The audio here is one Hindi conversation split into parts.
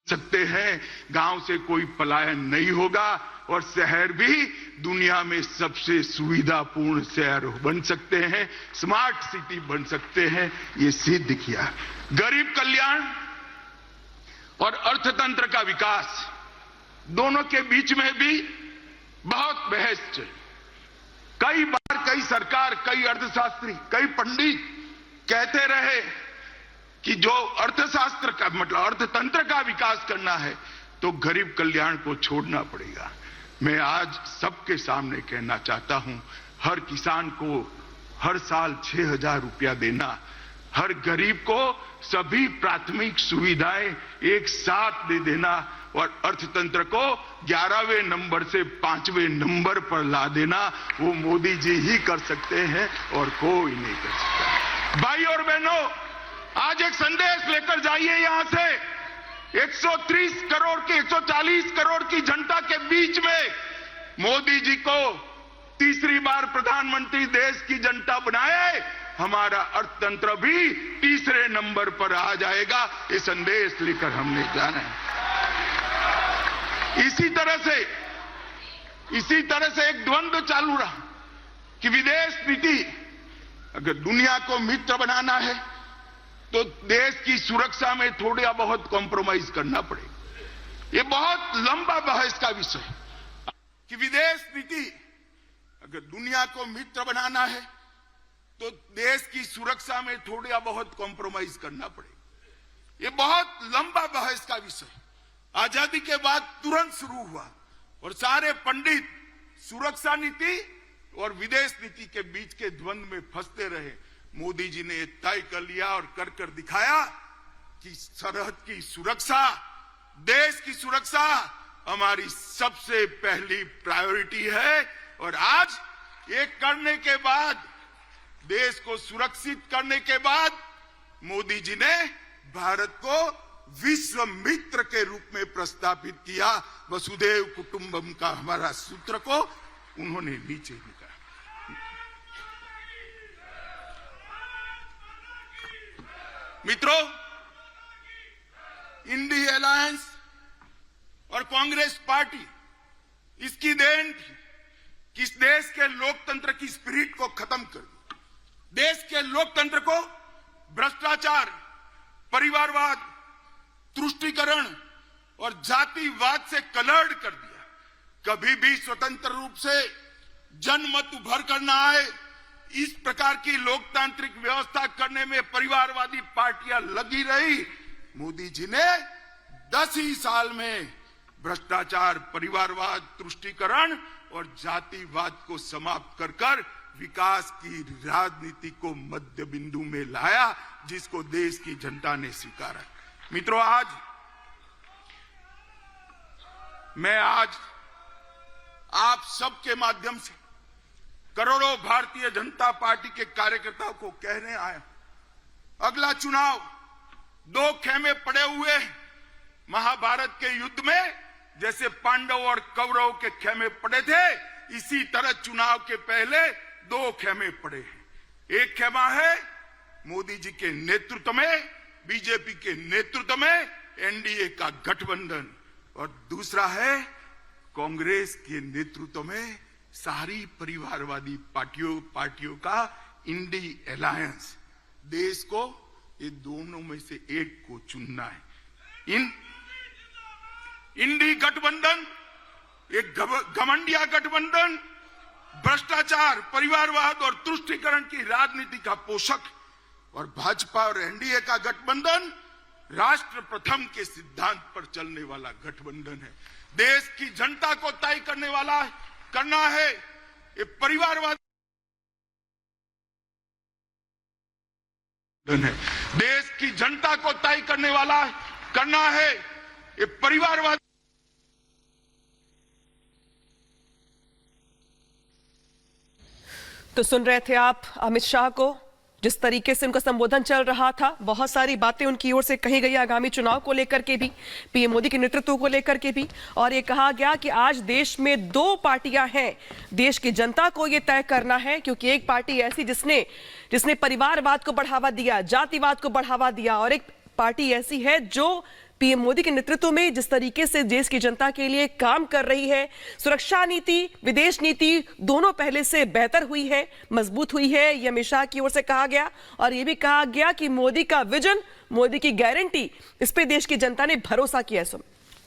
सकते हैं, गांव से कोई पलायन नहीं होगा और शहर भी दुनिया में सबसे सुविधापूर्ण शहर बन सकते हैं, स्मार्ट सिटी बन सकते हैं। ये सिद्ध किया। गरीब कल्याण और अर्थतंत्र का विकास दोनों के बीच में भी बहुत बहस चली। कई बार कई सरकार, कई अर्थशास्त्री, कई पंडित कहते रहे कि जो अर्थशास्त्र का मतलब अर्थतंत्र का विकास करना है तो गरीब कल्याण को छोड़ना पड़ेगा। मैं आज सबके सामने कहना चाहता हूं, हर किसान को हर साल 6,000 रुपया देना, हर गरीब को सभी प्राथमिक सुविधाएं एक साथ दे देना और अर्थतंत्र को 11वें नंबर से 5वें नंबर पर ला देना, वो मोदी जी ही कर सकते हैं और कोई नहीं कर सकता। भाई और बहनों, आज एक संदेश लेकर जाइए यहां से। 130 करोड़ की 140 करोड़ की जनता के बीच में मोदी जी को तीसरी बार प्रधानमंत्री देश की जनता बनाए, हमारा अर्थतंत्र भी तीसरे नंबर पर आ जाएगा। ये संदेश लेकर हमने जाना है। इसी तरह से एक द्वंद्व चालू रहा कि विदेश नीति, अगर दुनिया को मित्र बनाना है तो देश की सुरक्षा में थोड़ा बहुत कॉम्प्रोमाइज करना पड़ेगा। ये बहुत लंबा बहस का विषय है कि विदेश नीति, अगर दुनिया को मित्र बनाना है तो देश की सुरक्षा में थोड़ा बहुत कॉम्प्रोमाइज करना पड़ेगा। ये बहुत लंबा बहस का विषय है। आजादी के बाद तुरंत शुरू हुआ और सारे पंडित सुरक्षा नीति और विदेश नीति के बीच के द्वंद्व में फंसते रहे। मोदी जी ने तय कर लिया और कर दिखाया कि सरहद की सुरक्षा, देश की सुरक्षा हमारी सबसे पहली प्रायोरिटी है। और आज ये करने के बाद, देश को सुरक्षित करने के बाद, मोदी जी ने भारत को विश्व मित्र के रूप में प्रस्तावित किया। वसुधैव कुटुंबकम का हमारा सूत्र को उन्होंने नीचे लिखा। मित्रों, इंडी अलायंस और कांग्रेस पार्टी, इसकी देन कि इस देश के लोकतंत्र की स्पिरिट को खत्म कर दिया। देश के लोकतंत्र को भ्रष्टाचार, परिवारवाद, तुष्टीकरण और जातिवाद से कलर्ड कर दिया। कभी भी स्वतंत्र रूप से जनमत उभर कर न आए, इस प्रकार की लोकतांत्रिक व्यवस्था करने में परिवारवादी पार्टियां लगी रही। मोदी जी ने 10 ही साल में भ्रष्टाचार, परिवारवाद, तुष्टीकरण और जातिवाद को समाप्त कर विकास की राजनीति को मध्य बिंदु में लाया, जिसको देश की जनता ने स्वीकारा। मित्रों, मैं आज आप सबके माध्यम से करोड़ों भारतीय जनता पार्टी के कार्यकर्ताओं को कहने आया, अगला चुनाव 2 खेमे पड़े हुए महाभारत के युद्ध में जैसे पांडव और कौरव के खेमे पड़े थे, इसी तरह चुनाव के पहले 2 खेमे पड़े हैं। एक खेमा है मोदी जी के नेतृत्व में, बीजेपी के नेतृत्व में एनडीए का गठबंधन, और दूसरा है कांग्रेस के नेतृत्व में सारी परिवारवादी पार्टियों का इंडी अलायंस। देश को ये दोनों में से एक को चुनना है। इंडी गठबंधन एक घमंडिया गठबंधन, भ्रष्टाचार, परिवारवाद और तुष्टीकरण की राजनीति का पोषक, और भाजपा और एनडीए का गठबंधन राष्ट्र प्रथम के सिद्धांत पर चलने वाला गठबंधन है। देश की जनता को तय करना है ये परिवारवाद है। देश की जनता को तय करना है ये परिवारवाद। तो सुन रहे थे आप अमित शाह को, जिस तरीके से उनका संबोधन चल रहा था, बहुत सारी बातें उनकी ओर से कही गई आगामी चुनाव को लेकर के भी, पीएम मोदी के नेतृत्व को लेकर के भी, और ये कहा गया कि आज देश में 2 पार्टियां हैं। देश की जनता को ये तय करना है, क्योंकि एक पार्टी ऐसी जिसने परिवारवाद को बढ़ावा दिया, जातिवाद को बढ़ावा दिया, और एक पार्टी ऐसी है जो पीएम मोदी के नेतृत्व में जिस तरीके से देश की जनता के लिए काम कर रही है, सुरक्षा नीति, विदेश नीति दोनों पहले से बेहतर हुई है, मजबूत हुई है। ये अमित शाह की ओर से कहा गया और ये भी कहा गया कि मोदी का विजन, मोदी की गारंटी, इस पे देश की जनता ने भरोसा किया है।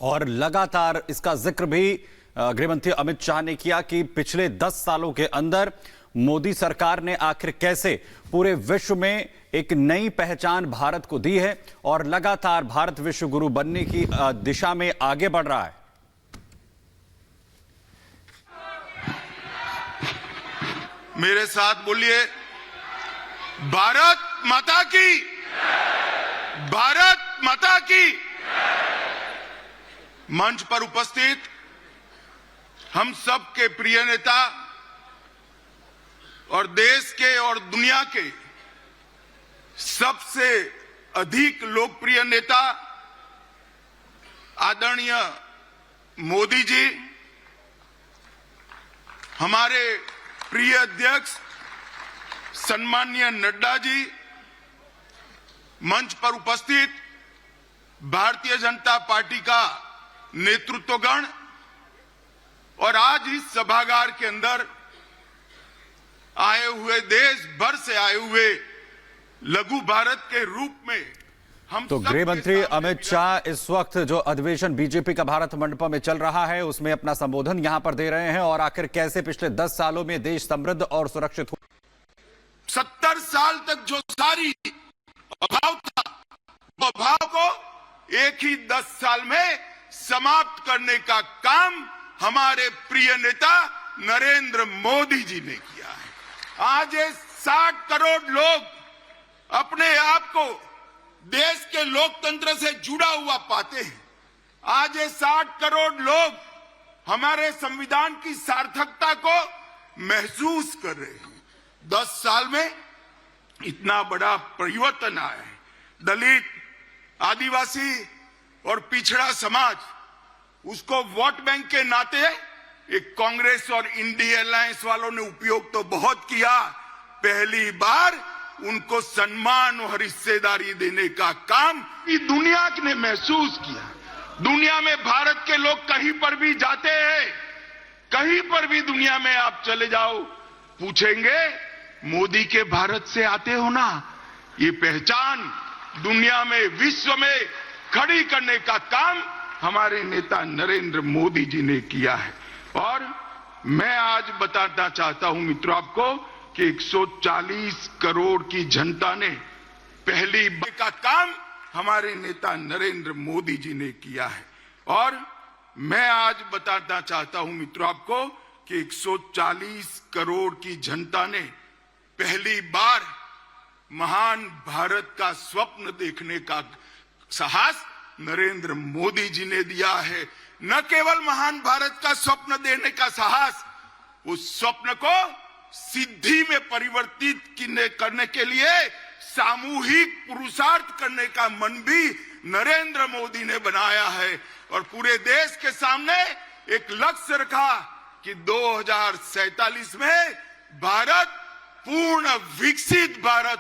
और लगातार इसका जिक्र भी गृहमंत्री अमित शाह ने किया कि पिछले 10 सालों के अंदर मोदी सरकार ने आखिर कैसे पूरे विश्व में एक नई पहचान भारत को दी है और लगातार भारत विश्व गुरु बनने की दिशा में आगे बढ़ रहा है। मेरे साथ बोलिए, भारत माता की, भारत माता की। मंच पर उपस्थित हम सब के प्रिय नेता और देश के और दुनिया के सबसे अधिक लोकप्रिय नेता आदरणीय मोदी जी, हमारे प्रिय अध्यक्ष सम्माननीय नड्डा जी, मंच पर उपस्थित भारतीय जनता पार्टी का नेतृत्वगण और आज इस सभागार के अंदर आए हुए, देश भर से आए हुए लघु भारत के रूप में हम तो गृह मंत्री अमित शाह इस वक्त जो अधिवेशन बीजेपी का भारत मंडपम में चल रहा है उसमें अपना संबोधन यहां पर दे रहे हैं और आखिर कैसे पिछले 10 सालों में देश समृद्ध और सुरक्षित हुआ। 70 साल तक जो सारी अभाव था, वो अभाव को एक ही 10 साल में समाप्त करने का काम हमारे प्रिय नेता नरेंद्र मोदी जी ने किया है। आज ये 60 करोड़ लोग अपने आप को देश के लोकतंत्र से जुड़ा हुआ पाते हैं। आज ये 60 करोड़ लोग हमारे संविधान की सार्थकता को महसूस कर रहे हैं। 10 साल में इतना बड़ा परिवर्तन आया है। दलित, आदिवासी और पिछड़ा समाज, उसको वोट बैंक के नाते एक कांग्रेस और इंडिया अलायंस वालों ने उपयोग तो बहुत किया, पहली बार उनको सम्मान और हिस्सेदारी देने का काम दुनिया ने महसूस किया। दुनिया में भारत के लोग कहीं पर भी जाते हैं, कहीं पर भी दुनिया में आप चले जाओ, पूछेंगे मोदी के भारत से आते हो ना। ये पहचान दुनिया में, विश्व में खड़ी करने का काम हमारे नेता नरेंद्र मोदी जी ने किया है। और मैं आज बताना चाहता हूं मित्रों आपको कि 140 करोड़ की जनता ने पहली बार का काम हमारे नेता नरेंद्र मोदी जी ने किया है। और मैं आज बताना चाहता हूं मित्रों आपको कि 140 करोड़ की जनता ने पहली बार महान भारत का स्वप्न देखने का साहस नरेंद्र मोदी जी ने दिया है। न केवल महान भारत का स्वप्न देने का साहस, उस स्वप्न को सिद्धि में परिवर्तित करने के लिए सामूहिक पुरुषार्थ करने का मन भी नरेंद्र मोदी ने बनाया है। और पूरे देश के सामने एक लक्ष्य रखा कि 2047 में भारत पूर्ण विकसित भारत